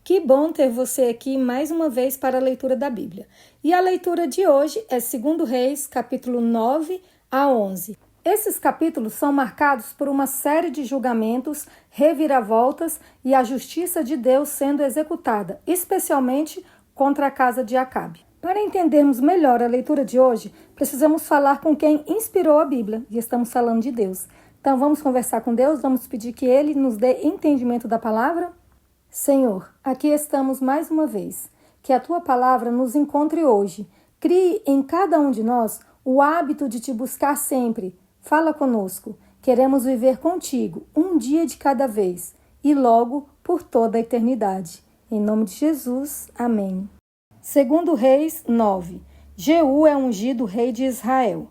Que bom ter você aqui mais uma vez para a leitura da Bíblia. E a leitura de hoje é 2 Reis, capítulo 9 a 11. Esses capítulos são marcados por uma série de julgamentos, reviravoltas e a justiça de Deus sendo executada, especialmente contra a casa de Acabe. Para entendermos melhor a leitura de hoje, precisamos falar com quem inspirou a Bíblia, e estamos falando de Deus. Então vamos conversar com Deus, vamos pedir que Ele nos dê entendimento da palavra? Senhor, aqui estamos mais uma vez. Que a Tua palavra nos encontre hoje. Crie em cada um de nós o hábito de Te buscar sempre. Fala conosco. Queremos viver contigo, um dia de cada vez, e logo por toda a eternidade. Em nome de Jesus, amém. 2 Reis 9. Jeú é ungido rei de Israel.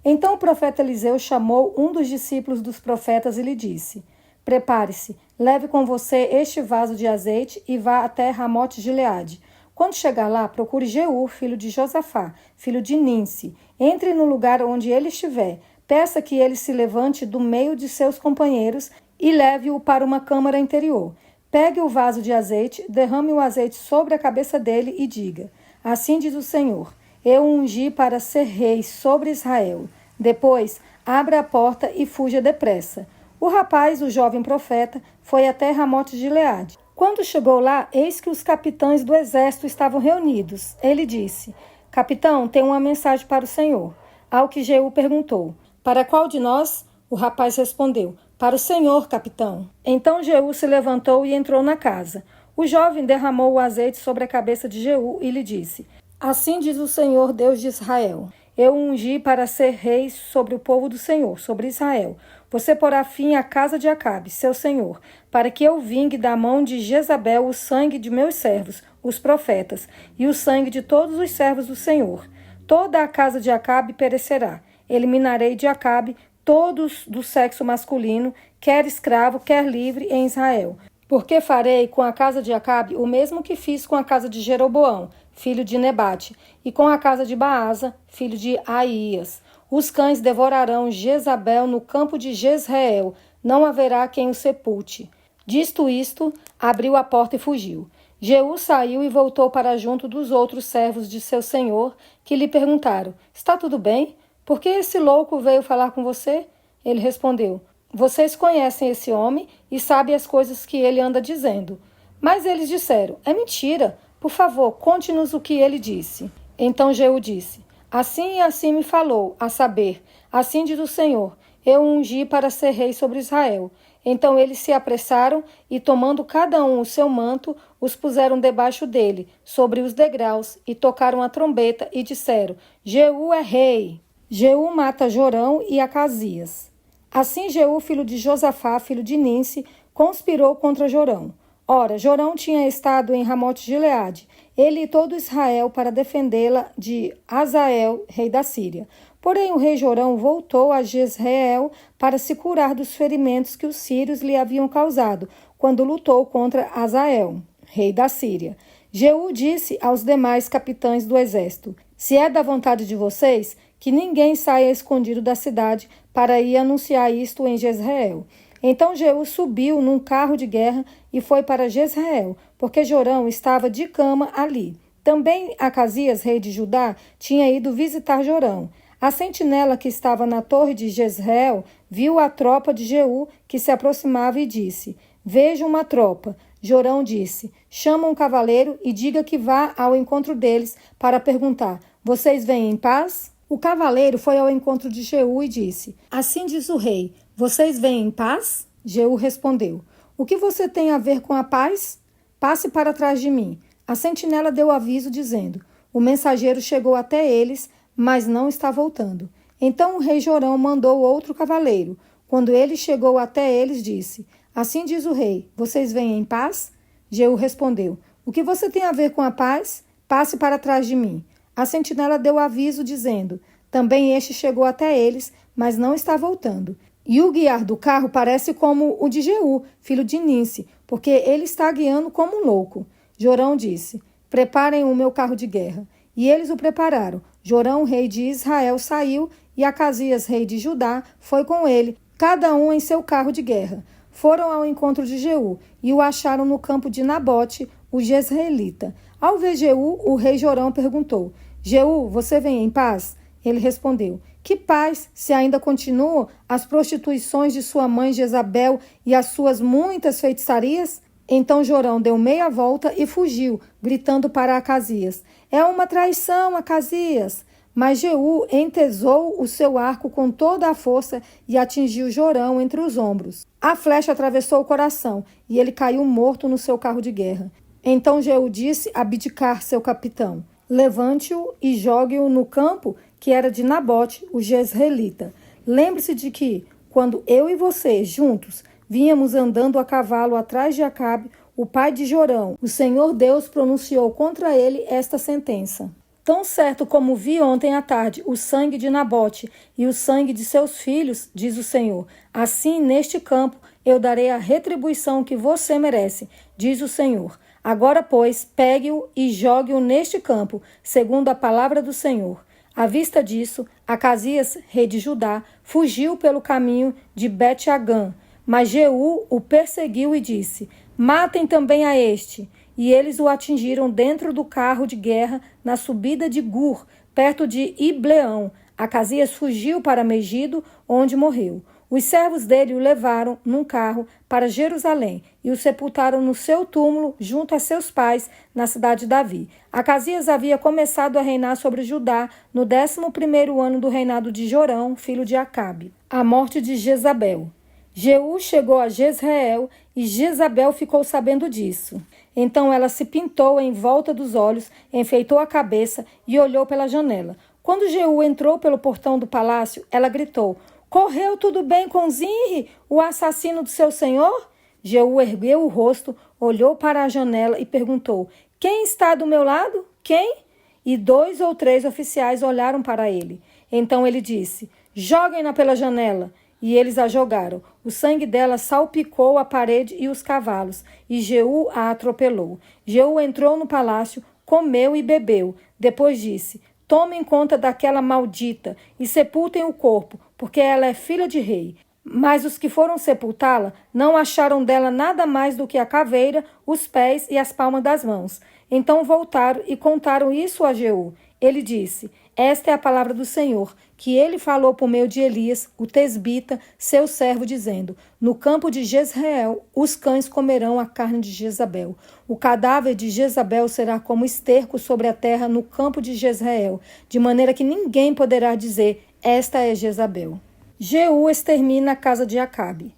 Então o profeta Eliseu chamou um dos discípulos dos profetas e lhe disse: Prepare-se, leve com você este vaso de azeite e vá até Ramote-Gileade. Quando chegar lá, procure Jeú, filho de Josafá, filho de Ninsi. Entre no lugar onde ele estiver. Peça que ele se levante do meio de seus companheiros e leve-o para uma câmara interior. Pegue o vaso de azeite, derrame o azeite sobre a cabeça dele e diga: Assim diz o Senhor, eu o ungi para ser rei sobre Israel. Depois, abra a porta e fuja depressa. O rapaz, o jovem profeta, foi até Ramote-Gileade. Quando chegou lá, eis que os capitães do exército estavam reunidos. Ele disse: Capitão, tenho uma mensagem para o Senhor. Ao que Jeú perguntou: Para qual de nós? O rapaz respondeu: Para o Senhor, capitão. Então Jeú se levantou e entrou na casa. O jovem derramou o azeite sobre a cabeça de Jeú e lhe disse: Assim diz o Senhor, Deus de Israel: Eu o ungi para ser rei sobre o povo do Senhor, sobre Israel. Você porá fim à casa de Acabe, seu senhor, para que eu vingue da mão de Jezabel o sangue de meus servos, os profetas, e o sangue de todos os servos do Senhor. Toda a casa de Acabe perecerá. Eliminarei de Acabe todos do sexo masculino, quer escravo, quer livre, em Israel. Porque farei com a casa de Acabe o mesmo que fiz com a casa de Jeroboão, filho de Nebate, e com a casa de Baasa, filho de Aías. Os cães devorarão Jezabel no campo de Jezreel, não haverá quem o sepulte. Dito isto, abriu a porta e fugiu. Jeú saiu e voltou para junto dos outros servos de seu senhor, que lhe perguntaram: Está tudo bem? Por que esse louco veio falar com você? Ele respondeu: Vocês conhecem esse homem e sabem as coisas que ele anda dizendo. Mas eles disseram: É mentira. Por favor, conte-nos o que ele disse. Então Jeú disse: Assim e assim me falou, a saber, assim diz o Senhor, eu o ungi para ser rei sobre Israel. Então eles se apressaram e, tomando cada um o seu manto, os puseram debaixo dele, sobre os degraus, e tocaram a trombeta e disseram: Jeú é rei. Jeú mata Jorão e Acasias. Assim Jeú, filho de Josafá, filho de Ninsi, conspirou contra Jorão. Ora, Jorão tinha estado em Ramote-Gileade, ele e todo Israel, para defendê-la de Hazael, rei da Síria. Porém, o rei Jorão voltou a Jezreel para se curar dos ferimentos que os sírios lhe haviam causado, quando lutou contra Hazael, rei da Síria. Jeú disse aos demais capitães do exército: Se é da vontade de vocês, que ninguém saia escondido da cidade para ir anunciar isto em Jezreel. Então Jeú subiu num carro de guerra e foi para Jezreel, porque Jorão estava de cama ali. Também Acasias, rei de Judá, tinha ido visitar Jorão. A sentinela que estava na torre de Jezreel viu a tropa de Jeú que se aproximava e disse: Vejo uma tropa. Jorão disse: Chama um cavaleiro e diga que vá ao encontro deles para perguntar: Vocês vêm em paz? O cavaleiro foi ao encontro de Jeú e disse: Assim diz o rei, vocês vêm em paz? Jeú respondeu: O que você tem a ver com a paz? Passe para trás de mim. A sentinela deu aviso dizendo: O mensageiro chegou até eles, mas não está voltando. Então o rei Jorão mandou outro cavaleiro. Quando ele chegou até eles, disse: Assim diz o rei, vocês vêm em paz? Jeú respondeu: O que você tem a ver com a paz? Passe para trás de mim. A sentinela deu aviso dizendo: Também este chegou até eles, mas não está voltando. E o guiar do carro parece como o de Jeú, filho de Ninsi, porque ele está guiando como um louco. Jorão disse: Preparem o meu carro de guerra. E eles o prepararam. Jorão, rei de Israel, saiu, e Acasias, rei de Judá, foi com ele, cada um em seu carro de guerra. foram ao encontro de Jeú e o acharam no campo de Nabote, o jezreelita. Ao ver Jeú, o rei Jorão perguntou: Jeú, você vem em paz? Ele respondeu: que paz, se ainda continuam as prostituições de sua mãe Jezabel e as suas muitas feitiçarias? Então Jorão deu meia volta e fugiu, gritando para Acasias: é uma traição, Acasias! Mas Jeú entesou o seu arco com toda a força e atingiu Jorão entre os ombros. A flecha atravessou o coração e ele caiu morto no seu carro de guerra. Então Jeú disse a Abidcar, seu capitão: levante-o e jogue-o no campo que era de Nabote, o jezreelita. Lembre-se de que, quando eu e você, juntos, vínhamos andando a cavalo atrás de Acabe, o pai de Jorão, o Senhor Deus pronunciou contra ele esta sentença: tão certo como vi ontem à tarde o sangue de Nabote e o sangue de seus filhos, diz o Senhor, assim neste campo eu darei a retribuição que você merece, diz o Senhor. Agora, pois, pegue-o e jogue-o neste campo, segundo a palavra do Senhor. À vista disso, Acasias, rei de Judá, fugiu pelo caminho de Bet-Agã, mas Jeú o perseguiu e disse: matem também a este. E eles o atingiram dentro do carro de guerra na subida de Gur, perto de Ibleão. Acasias fugiu para Megido, onde morreu. Os servos dele o levaram num carro para Jerusalém e o sepultaram no seu túmulo junto a seus pais na cidade de Davi. Acasias havia começado a reinar sobre Judá no 11º ano do reinado de Jorão, filho de Acabe. A morte de Jezabel. Jeú chegou a Jezreel e Jezabel ficou sabendo disso. Então ela se pintou em volta dos olhos, enfeitou a cabeça e olhou pela janela. Quando Jeú entrou pelo portão do palácio, ela gritou: correu tudo bem com Zinri, o assassino do seu senhor? Jeú ergueu o rosto, olhou para a janela e perguntou: quem está do meu lado? Quem? E 2 ou 3 oficiais olharam para ele. Então ele disse: joguem-na pela janela. E eles a jogaram. O sangue dela salpicou a parede e os cavalos, e Jeú a atropelou. Jeú entrou no palácio, comeu e bebeu. Depois disse: tomem conta daquela maldita e sepultem o corpo, porque ela é filha de rei. Mas os que foram sepultá-la não acharam dela nada mais do que a caveira, os pés e as palmas das mãos. Então voltaram e contaram isso a Jeú. Ele disse: esta é a palavra do Senhor, que ele falou por meio de Elias, o tesbita, seu servo, dizendo: no campo de Jezreel, os cães comerão a carne de Jezabel. O cadáver de Jezabel será como esterco sobre a terra no campo de Jezreel, de maneira que ninguém poderá dizer: esta é Jezabel. Jeú extermina a casa de Acabe.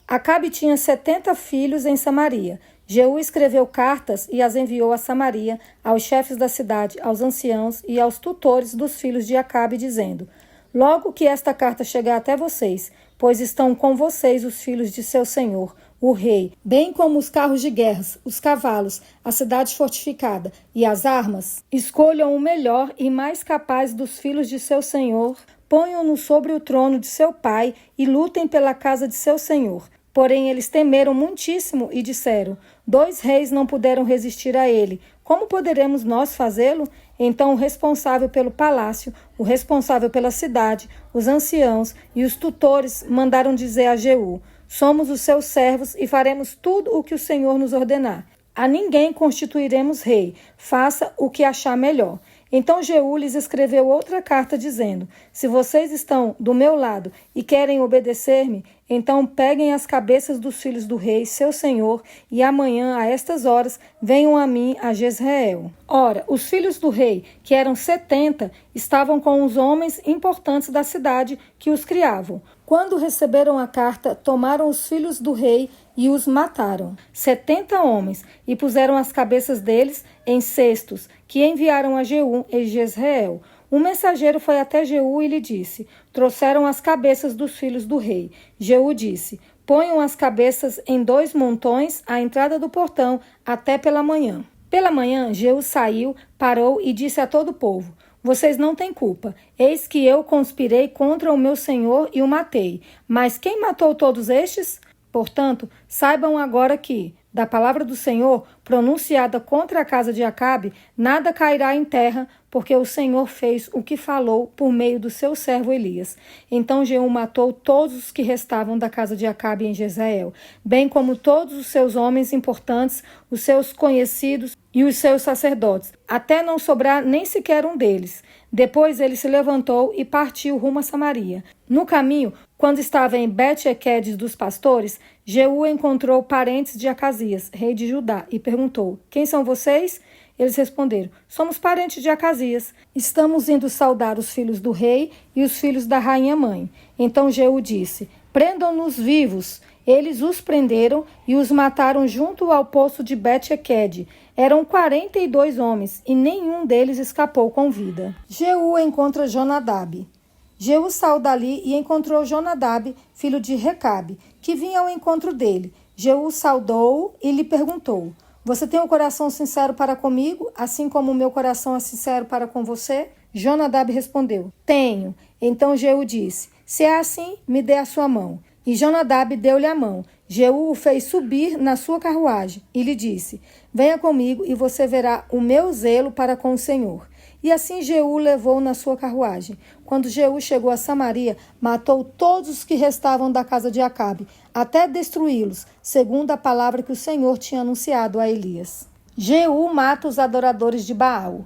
Acabe tinha 70 filhos em Samaria. Jeú escreveu cartas e as enviou a Samaria, aos chefes da cidade, aos anciãos e aos tutores dos filhos de Acabe, dizendo: logo que esta carta chegar até vocês, pois estão com vocês os filhos de seu senhor, o rei, bem como os carros de guerras, os cavalos, a cidade fortificada e as armas, escolham o melhor e mais capaz dos filhos de seu senhor, ponham-no sobre o trono de seu pai e lutem pela casa de seu senhor. Porém, eles temeram muitíssimo e disseram: 2 reis não puderam resistir a ele. Como poderemos nós fazê-lo? Então o responsável pelo palácio, o responsável pela cidade, os anciãos e os tutores mandaram dizer a Jeú: somos os seus servos e faremos tudo o que o Senhor nos ordenar. A ninguém constituiremos rei. Faça o que achar melhor. Então Jeú lhes escreveu outra carta dizendo: se vocês estão do meu lado e querem obedecer-me, então peguem as cabeças dos filhos do rei, seu senhor, e amanhã, a estas horas, venham a mim a Jezreel. Ora, os filhos do rei, que eram 70, estavam com os homens importantes da cidade que os criavam. Quando receberam a carta, tomaram os filhos do rei e os mataram, 70 homens, e puseram as cabeças deles em cestos, que enviaram a Jeú em Jezreel. Um mensageiro foi até Jeú e lhe disse: trouxeram as cabeças dos filhos do rei. Jeú disse: ponham as cabeças em 2 montões à entrada do portão até pela manhã. Pela manhã, Jeú saiu, parou e disse a todo o povo: vocês não têm culpa. Eis que eu conspirei contra o meu senhor e o matei. Mas quem matou todos estes? Portanto, saibam agora que, da palavra do Senhor, pronunciada contra a casa de Acabe, nada cairá em terra, porque o Senhor fez o que falou por meio do seu servo Elias. Então Jeú matou todos os que restavam da casa de Acabe em Jezreel, bem como todos os seus homens importantes, os seus conhecidos e os seus sacerdotes, até não sobrar nem sequer um deles. Depois ele se levantou e partiu rumo a Samaria. No caminho, quando estava em Bet-Equed dos pastores, Jeú encontrou parentes de Acasias, rei de Judá, e perguntou: quem são vocês? Eles responderam: somos parentes de Acasias. Estamos indo saudar os filhos do rei e os filhos da rainha mãe. Então Jeú disse: prendam-nos vivos. Eles os prenderam e os mataram junto ao poço de Bet-Equed. Eram 42 homens e nenhum deles escapou com vida. Jeú encontra Jonadab. Jeú saiu dali e encontrou Jonadab, filho de Recabe, que vinha ao encontro dele. Jeú saudou-o e lhe perguntou: você tem um coração sincero para comigo, assim como o meu coração é sincero para com você? Jonadab respondeu: tenho. Então Jeú disse: se é assim, me dê a sua mão. E Jonadab deu-lhe a mão. Jeú o fez subir na sua carruagem e lhe disse: venha comigo e você verá o meu zelo para com o Senhor. E assim Jeú o levou na sua carruagem. Quando Jeú chegou a Samaria, matou todos os que restavam da casa de Acabe, até destruí-los, segundo a palavra que o Senhor tinha anunciado a Elias. Jeú mata os adoradores de Baal.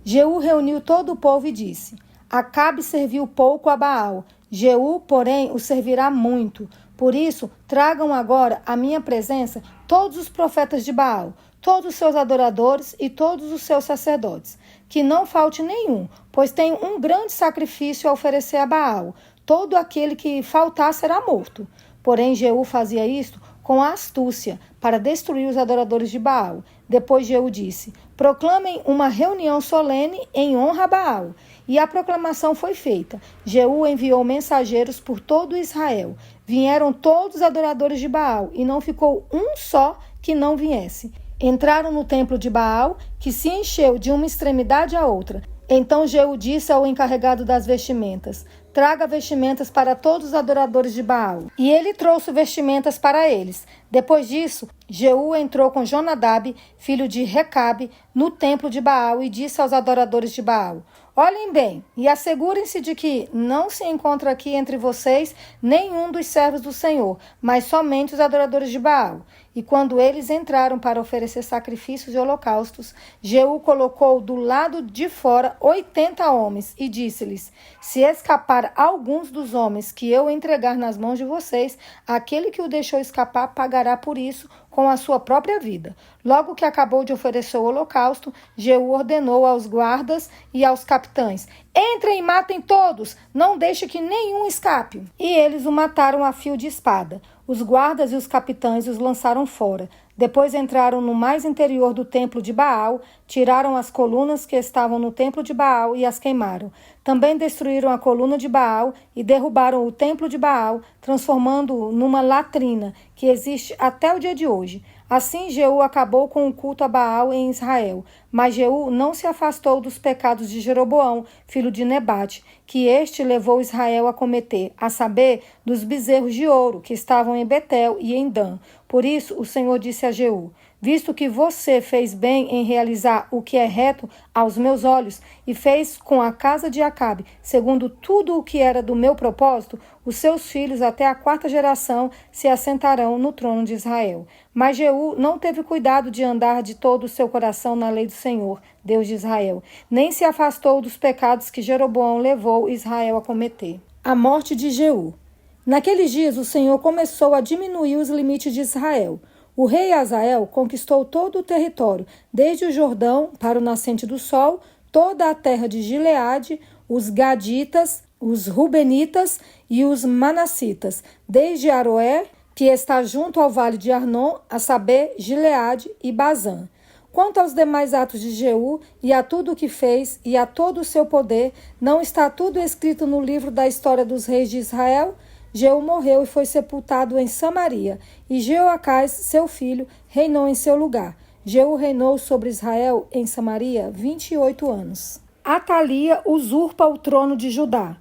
Jeú reuniu todo o povo e disse: Acabe serviu pouco a Baal, Jeú, porém, o servirá muito. Por isso, tragam agora à minha presença todos os profetas de Baal, todos os seus adoradores e todos os seus sacerdotes. Que não falte nenhum, pois tenho um grande sacrifício a oferecer a Baal. Todo aquele que faltar será morto. Porém, Jeú fazia isto com astúcia, para destruir os adoradores de Baal. Depois Jeú disse: proclamem uma reunião solene em honra a Baal. E a proclamação foi feita. Jeú enviou mensageiros por todo Israel. Vieram todos os adoradores de Baal, e não ficou um só que não viesse. Entraram no templo de Baal, que se encheu de uma extremidade à outra. Então Jeú disse ao encarregado das vestimentas: traga vestimentas para todos os adoradores de Baal. E ele trouxe vestimentas para eles. Depois disso, Jeú entrou com Jonadab, filho de Recabe, no templo de Baal e disse aos adoradores de Baal: olhem bem e assegurem-se de que não se encontra aqui entre vocês nenhum dos servos do Senhor, mas somente os adoradores de Baal. E quando eles entraram para oferecer sacrifícios e holocaustos, Jeú colocou do lado de fora 80 homens e disse-lhes: se escapar alguns dos homens que eu entregar nas mãos de vocês, aquele que o deixou escapar pagará por isso com a sua própria vida. Logo que acabou de oferecer o holocausto, Jeú ordenou aos guardas e aos capitães: entrem e matem todos, não deixe que nenhum escape. E eles o mataram a fio de espada. Os guardas e os capitães os lançaram fora. Depois entraram no mais interior do templo de Baal, tiraram as colunas que estavam no templo de Baal e as queimaram. Também destruíram a coluna de Baal e derrubaram o templo de Baal, transformando-o numa latrina, que existe até o dia de hoje. Assim Jeú acabou com o culto a Baal em Israel. Mas Jeú não se afastou dos pecados de Jeroboão, filho de Nebate, que este levou Israel a cometer, a saber, dos bezerros de ouro que estavam em Betel e em Dan. Por isso o Senhor disse a Jeú: visto que você fez bem em realizar o que é reto aos meus olhos e fez com a casa de Acabe, segundo tudo o que era do meu propósito, os seus filhos até a 4ª geração se assentarão no trono de Israel. Mas Jeú não teve cuidado de andar de todo o seu coração na lei do Senhor, Deus de Israel, nem se afastou dos pecados que Jeroboão levou Israel a cometer. A morte de Jeú. Naqueles dias o Senhor começou a diminuir os limites de Israel. O rei Azael conquistou todo o território, desde o Jordão para o nascente do sol, toda a terra de Gileade, os Gaditas, os Rubenitas e os Manassitas, desde Aroé, que está junto ao vale de Arnon, a saber, Gileade e Bazã. Quanto aos demais atos de Jeú, e a tudo o que fez, e a todo o seu poder, não está tudo escrito no livro da história dos reis de Israel? Jeú morreu e foi sepultado em Samaria, e Jeoacás, seu filho, reinou em seu lugar. Jeú reinou sobre Israel em Samaria 28 anos. Atalia usurpa o trono de Judá.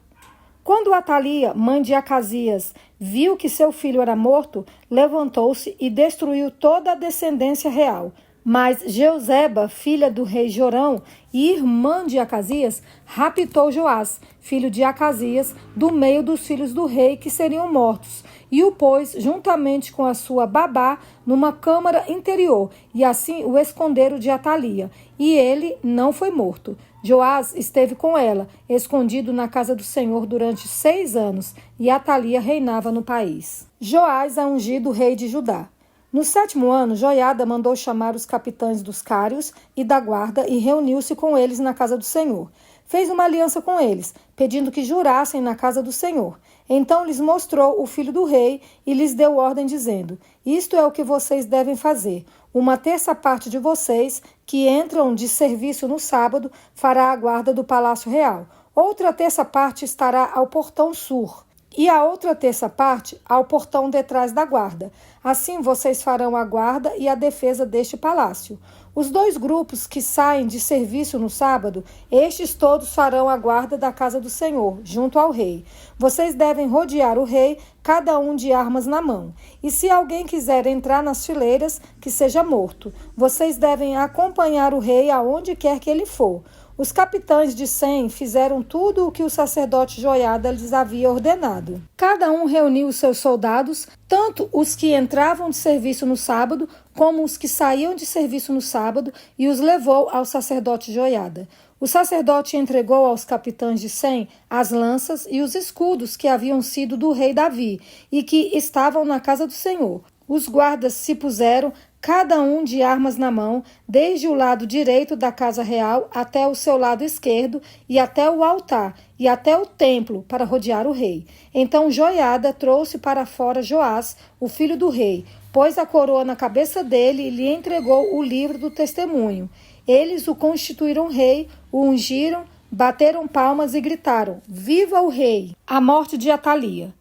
Quando Atalia, mãe de Acasias, viu que seu filho era morto, levantou-se e destruiu toda a descendência real. Mas Jeuzeba, filha do rei Jorão e irmã de Acasias, raptou Joás, filho de Acasias, do meio dos filhos do rei que seriam mortos, e o pôs juntamente com a sua babá numa câmara interior, e assim o esconderam de Atalia, e ele não foi morto. Joás esteve com ela, escondido na casa do Senhor durante 6 anos, e Atalia reinava no país. Joás é ungido rei de Judá. No 7º ano, Joiada mandou chamar os capitães dos cários e da guarda e reuniu-se com eles na casa do Senhor. Fez uma aliança com eles, pedindo que jurassem na casa do Senhor. Então lhes mostrou o filho do rei e lhes deu ordem, dizendo: Isto é o que vocês devem fazer. 1/3 parte de vocês, que entram de serviço no sábado, fará a guarda do palácio real. Outra 1/3 parte estará ao portão sul, e a outra 1/3 parte ao portão detrás da guarda. Assim vocês farão a guarda e a defesa deste palácio. Os 2 grupos que saem de serviço no sábado, estes todos farão a guarda da casa do Senhor, junto ao rei. Vocês devem rodear o rei, cada um de armas na mão. E se alguém quiser entrar nas fileiras, que seja morto. Vocês devem acompanhar o rei aonde quer que ele for. Os capitães de 100 fizeram tudo o que o sacerdote Joiada lhes havia ordenado. Cada um reuniu os seus soldados, tanto os que entravam de serviço no sábado, como os que saíam de serviço no sábado, e os levou ao sacerdote Joiada. O sacerdote entregou aos capitães de 100 as lanças e os escudos que haviam sido do rei Davi e que estavam na casa do Senhor. Os guardas se puseram, cada um de armas na mão, desde o lado direito da casa real até o seu lado esquerdo, e até o altar, e até o templo, para rodear o rei. Então Joiada trouxe para fora Joás, o filho do rei, pôs a coroa na cabeça dele e lhe entregou o livro do testemunho. Eles o constituíram rei, o ungiram, bateram palmas e gritaram: Viva o rei! A morte de Atalia.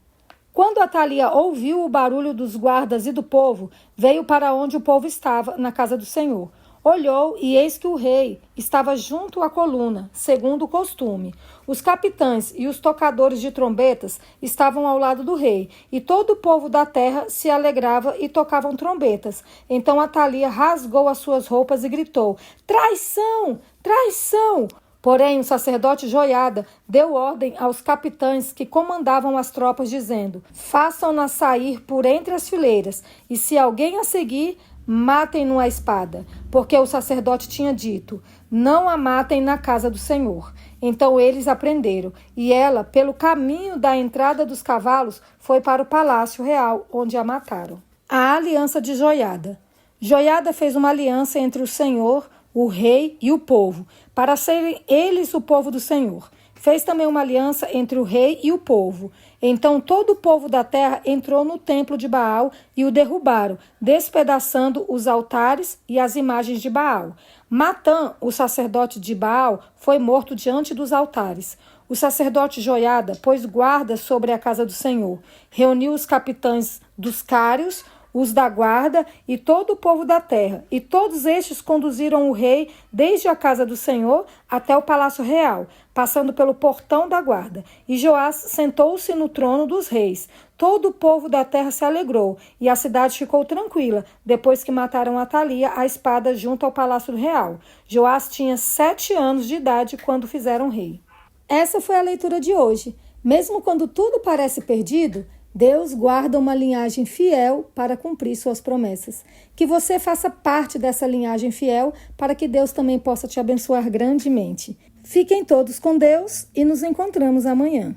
Quando Atalia ouviu o barulho dos guardas e do povo, veio para onde o povo estava, na casa do Senhor. Olhou, e eis que o rei estava junto à coluna, segundo o costume. Os capitães e os tocadores de trombetas estavam ao lado do rei, e todo o povo da terra se alegrava e tocavam trombetas. Então Atalia rasgou as suas roupas e gritou: Traição! Traição! Porém, o sacerdote Joiada deu ordem aos capitães que comandavam as tropas, dizendo: Façam-na sair por entre as fileiras, e se alguém a seguir, matem-no à espada. Porque o sacerdote tinha dito: Não a matem na casa do Senhor. Então eles a prenderam, e ela, pelo caminho da entrada dos cavalos, foi para o palácio real, onde a mataram. A aliança de Joiada. Joiada fez uma aliança entre o Senhor, o rei e o povo, para serem eles o povo do Senhor. Fez também uma aliança entre o rei e o povo. Então todo o povo da terra entrou no templo de Baal e o derrubaram, despedaçando os altares e as imagens de Baal. Matã, o sacerdote de Baal, foi morto diante dos altares. O sacerdote Joiada pôs guarda sobre a casa do Senhor. Reuniu os capitães dos cários, os da guarda e todo o povo da terra, e todos estes conduziram o rei desde a casa do Senhor até o palácio real, passando pelo portão da guarda. E Joás sentou-se no trono dos reis. Todo o povo da terra se alegrou, e a cidade ficou tranquila, depois que mataram Atalia à espada junto ao palácio real. Joás tinha 7 anos de idade quando fizeram rei. Essa foi a leitura de hoje. Mesmo quando tudo parece perdido, Deus guarda uma linhagem fiel para cumprir suas promessas. Que você faça parte dessa linhagem fiel para que Deus também possa te abençoar grandemente. Fiquem todos com Deus e nos encontramos amanhã.